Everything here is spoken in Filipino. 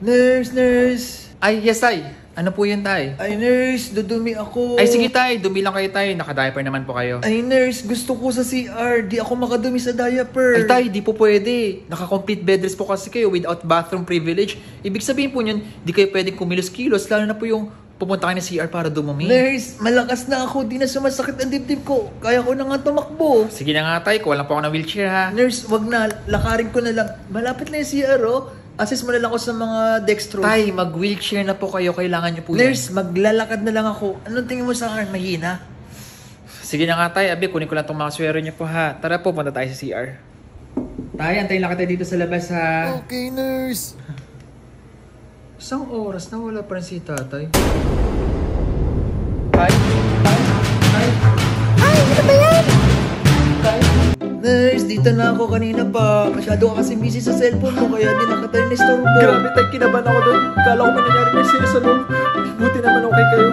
Nurse! Ay, yes, tay. Ano po yun, tay? Ay, nurse, dudumi ako. Ay, sige, tay. Dumi lang kayo, tay. Naka-diaper naman po kayo. Ay, nurse, gusto ko sa CR. Di ako makadumi sa diaper. Ay, tay, di po pwede. Naka-complete bed rest po kasi kayo without bathroom privilege. Ibig sabihin po yun, di kayo pwedeng kumilos-kilos, lalo na po yung pupunta kayo ng CR para dumumi. Nurse, malakas na ako. Di na sumasakit ang dibdib ko. Kaya ko na nga tumakbo. Sige na nga, tay. Kuha lang po ako ng wheelchair, ha? Nurse, wag na. Lakarin ko na lang. Malapit na yung CR, oh. Assist mo na lang ako sa mga dextrose. Tay, mag-wheelchair na po kayo. Kailangan nyo po yan. Nurse, maglalakad na lang ako. Anong tingin mo sa akin? Mahina? Sige na nga, tay. Abi, kunin ko lang itong mga swero nyo po, ha? Tara po, punta tayo sa CR. Tay, antayin lang kita dito sa labas, ha? Okay, nurse. Isang oras na wala pa rin si tatay. Tay? Tay? Tay? Ay, ano ba yan? Tay? Nurse, dito na ako kanina pa. Masyado ka kasi busy sa cellphone mo, kaya di nakatayo na istorbo. Grabe, tay. Kinabahan ako doon. Kala ko may nangyari na sa'yo sa loob. Buti naman okay kayo.